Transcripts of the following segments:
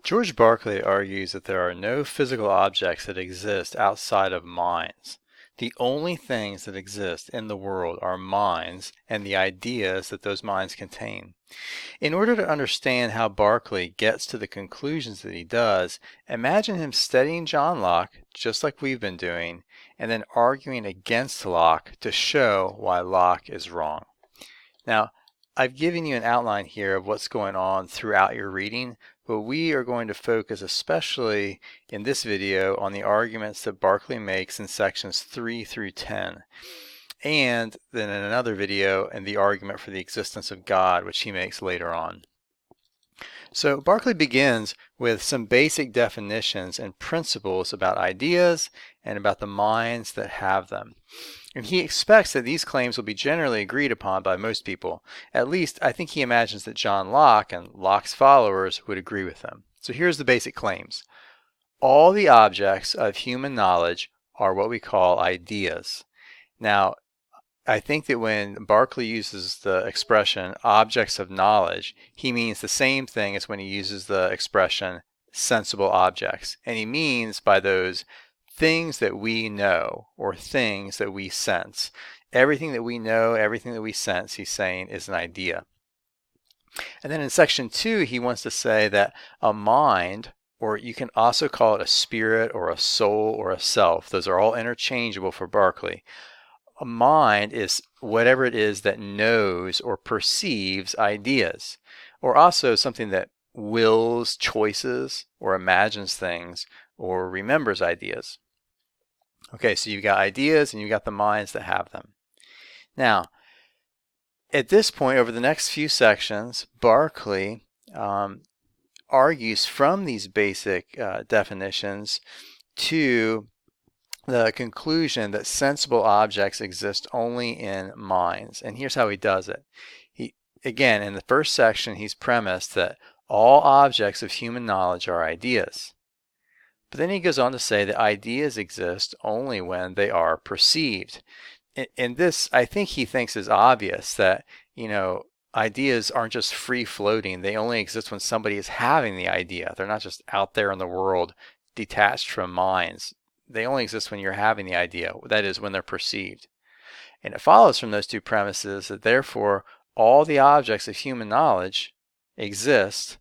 George Berkeley argues that there are no physical objects that exist outside of minds. The only things that exist in the world are minds and the ideas that those minds contain. In order to understand how Berkeley gets to the conclusions that he does, imagine him studying John Locke, just like we've been doing, and then arguing against Locke to show why Locke is wrong. Now, I've given you an outline here of what's going on throughout your reading, but we are going to focus especially in this video on the arguments that Berkeley makes in sections 3 through 10, and then in another video in the argument for the existence of God, which he makes later on. So Berkeley begins with some basic definitions and principles about ideas and about the minds that have them. And he expects that these claims will be generally agreed upon by most people. At least, I think he imagines that John Locke and Locke's followers would agree with him. So here's the basic claims. All the objects of human knowledge are what we call ideas. Now, I think that when Berkeley uses the expression objects of knowledge, he means the same thing as when he uses the expression sensible objects. And he means by those things that we know or things that we sense. Everything that we know, everything that we sense, he's saying, is an idea. And then in section 2, he wants to say that a mind, or you can also call it a spirit or a soul or a self, those are all interchangeable for Berkeley. A mind is whatever it is that knows or perceives ideas, or also something that wills choices or imagines things or remembers ideas. Okay, so you've got ideas and you've got the minds that have them. Now, at this point, over the next few sections, Berkeley argues from these basic definitions to the conclusion that sensible objects exist only in minds. And here's how he does it. Again, in the first section, he's premised that all objects of human knowledge are ideas. But then he goes on to say that ideas exist only when they are perceived. And this, I think he thinks is obvious, that, ideas aren't just free floating. They only exist when somebody is having the idea. They're not just out there in the world detached from minds. They only exist when you're having the idea, that is, when they're perceived. And it follows from those two premises that therefore all the objects of human knowledge exist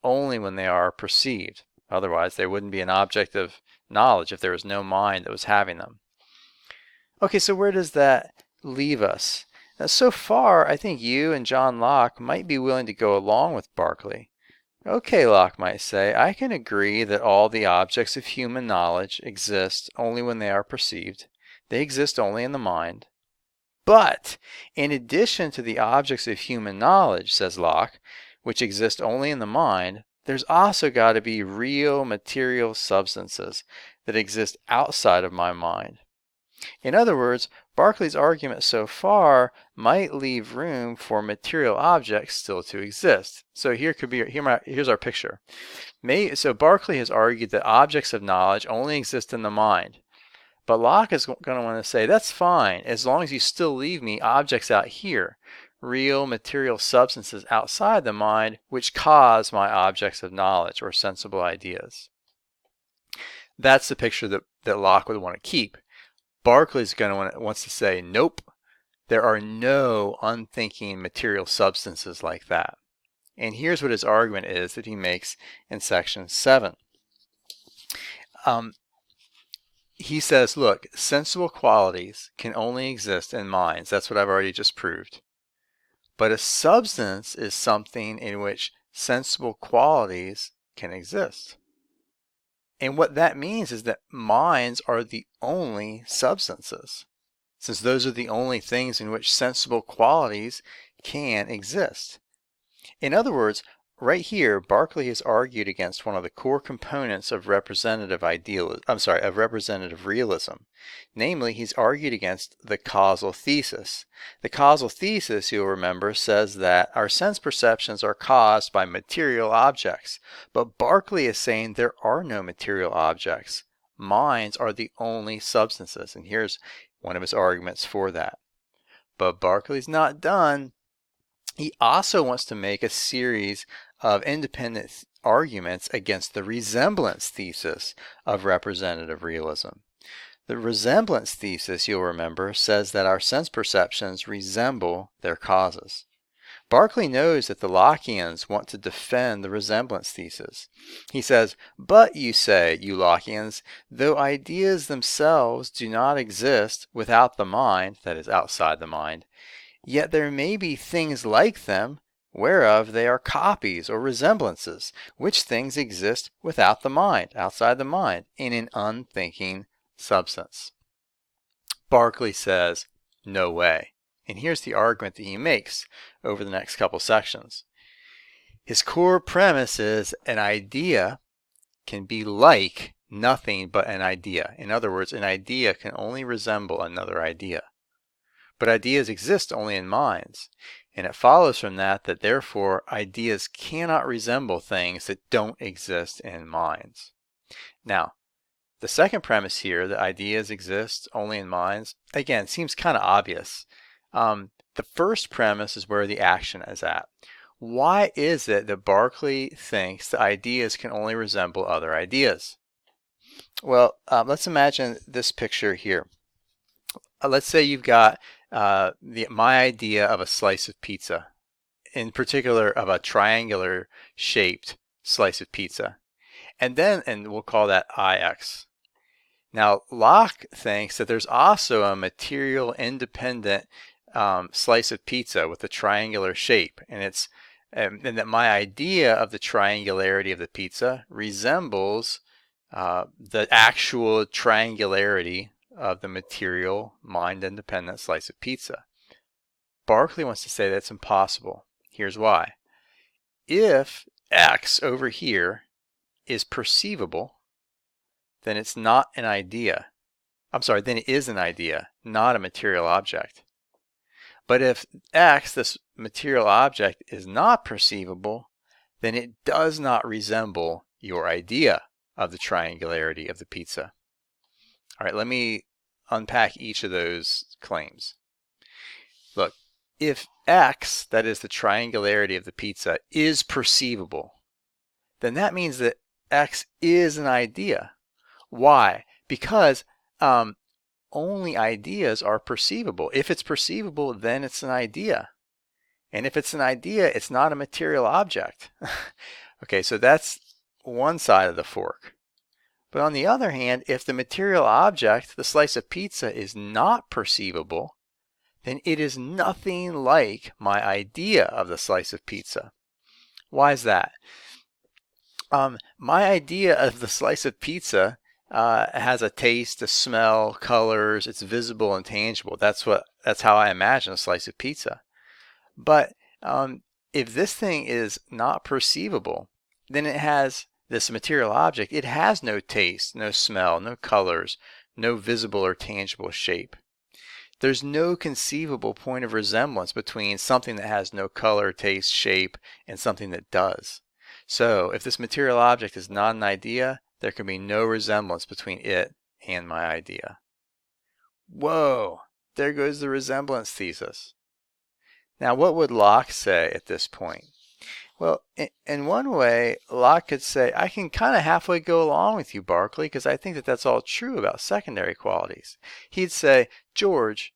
only when they are perceived. Otherwise, they wouldn't be an object of knowledge if there was no mind that was having them. Okay, so where does that leave us? Now, so far, I think you and John Locke might be willing to go along with Berkeley. Okay, Locke might say, I can agree that all the objects of human knowledge exist only when they are perceived. They exist only in the mind. But, in addition to the objects of human knowledge, says Locke, which exist only in the mind, there's also got to be real material substances that exist outside of my mind. In other words, Berkeley's argument so far might leave room for material objects still to exist. So here's our picture. So Berkeley has argued that objects of knowledge only exist in the mind. But Locke is going to want to say, that's fine, as long as you still leave me objects out here, real material substances outside the mind, which cause my objects of knowledge or sensible ideas. That's the picture that Locke would want to keep. Berkeley's wants to say, nope, there are no unthinking material substances like that. And here's what his argument is that he makes in section 7. He says, look, sensible qualities can only exist in minds. That's what I've already just proved. But a substance is something in which sensible qualities can exist. And what that means is that minds are the only substances, since those are the only things in which sensible qualities can exist. In other words, right here, Berkeley has argued against one of the core components of representative realism. Namely, he's argued against the causal thesis. The causal thesis, you'll remember, says that our sense perceptions are caused by material objects. But Berkeley is saying there are no material objects. Minds are the only substances. And here's one of his arguments for that. But Berkeley's not done. He also wants to make a series of independent arguments against the resemblance thesis of representative realism. The resemblance thesis, you'll remember, says that our sense perceptions resemble their causes. Berkeley knows that the Lockeans want to defend the resemblance thesis. He says, "But you say, you Lockeans, though ideas themselves do not exist without the mind," that is, outside the mind, "yet there may be things like them, whereof they are copies or resemblances, which things exist without the mind, outside the mind, in an unthinking substance." Berkeley says, no way. And here's the argument that he makes over the next couple sections. His core premise is an idea can be like nothing but an idea. In other words, an idea can only resemble another idea. But ideas exist only in minds. And it follows from that therefore ideas cannot resemble things that don't exist in minds. Now, the second premise here, that ideas exist only in minds, again, seems kind of obvious. The first premise is where the action is at. Why is it that Berkeley thinks that ideas can only resemble other ideas? Well, let's imagine this picture here. Let's say you've got my idea of a slice of pizza, in particular of a triangular shaped slice of pizza. And we'll call that IX. Now, Locke thinks that there's also a material independent slice of pizza with a triangular shape, and that my idea of the triangularity of the pizza resembles the actual triangularity of the material mind-independent slice of pizza. Berkeley wants to say that's impossible. Here's why. If X over here is perceivable, then it's not an idea. Then it is an idea, not a material object. But if X, this material object, is not perceivable, then it does not resemble your idea of the triangularity of the pizza. All right, let me unpack each of those claims. Look, if X, that is the triangularity of the pizza, is perceivable, then that means that X is an idea. Why? Because only ideas are perceivable. If it's perceivable, then it's an idea. And if it's an idea, it's not a material object. Okay, so that's one side of the fork. But on the other hand, if the material object, the slice of pizza, is not perceivable, then it is nothing like my idea of the slice of pizza. Why is that? My idea of the slice of pizza has a taste, a smell, colors. It's visible and tangible. That's how I imagine a slice of pizza. But if this thing is not perceivable, then it has this material object. It has no taste, no smell, no colors, no visible or tangible shape. There's no conceivable point of resemblance between something that has no color, taste, shape, and something that does. So if this material object is not an idea, there can be no resemblance between it and my idea. Whoa, there goes the resemblance thesis. Now, what would Locke say at this point? Well, in one way, Locke could say, I can kind of halfway go along with you, Berkeley, because I think that that's all true about secondary qualities. He'd say, George,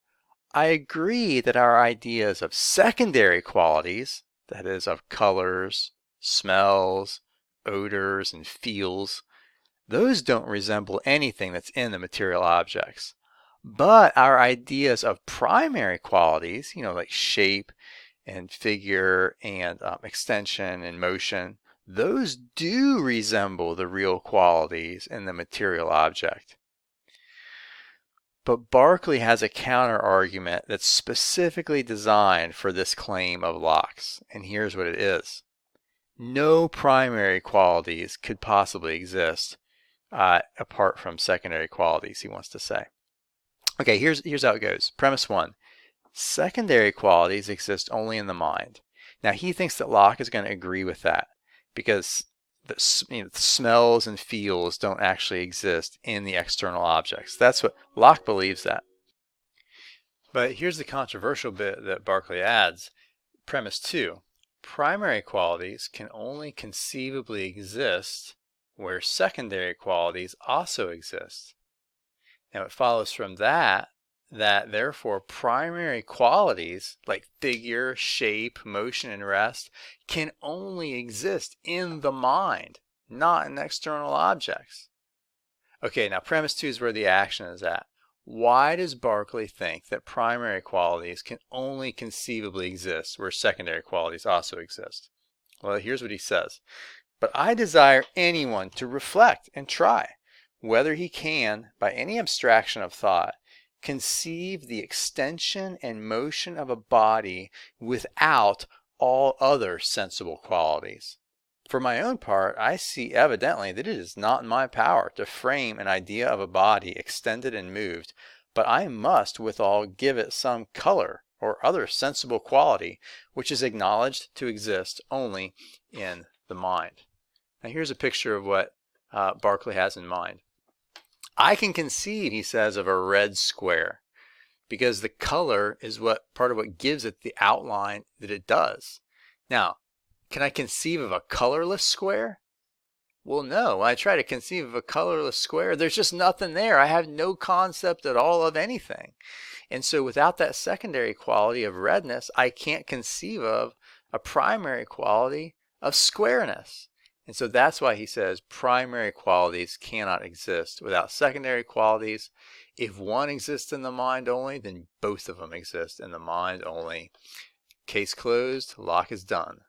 I agree that our ideas of secondary qualities, that is, of colors, smells, odors, and feels, those don't resemble anything that's in the material objects. But our ideas of primary qualities, like shape and figure and extension and motion, those do resemble the real qualities in the material object. But Berkeley has a counter argument that's specifically designed for this claim of Locke's, and here's what it is. No primary qualities could possibly exist apart from secondary qualities, he wants to say. Okay, here's how it goes. Premise one. Secondary qualities exist only in the mind. Now, he thinks that Locke is going to agree with that because the smells and feels don't actually exist in the external objects. That's what Locke believes that. But here's the controversial bit that Berkeley adds. Premise two. primary qualities can only conceivably exist where secondary qualities also exist. Now it follows from that therefore primary qualities like figure, shape, motion, and rest can only exist in the mind, not in external objects. Okay, now premise 2 is where the action is at. Why does Berkeley think that primary qualities can only conceivably exist where secondary qualities also exist? Well, here's what he says. But I desire anyone to reflect and try whether he can, by any abstraction of thought, conceive the extension and motion of a body without all other sensible qualities. For my own part, I see evidently that it is not in my power to frame an idea of a body extended and moved, but I must withal give it some color or other sensible quality which is acknowledged to exist only in the mind. Now here's a picture of what Berkeley has in mind. I can conceive, he says, of a red square because the color is part of what gives it the outline that it does. Now, can I conceive of a colorless square? Well, no. When I try to conceive of a colorless square, there's just nothing there. I have no concept at all of anything. And so without that secondary quality of redness, I can't conceive of a primary quality of squareness. And so that's why he says primary qualities cannot exist without secondary qualities. If one exists in the mind only, then both of them exist in the mind only. Case closed, Locke is done.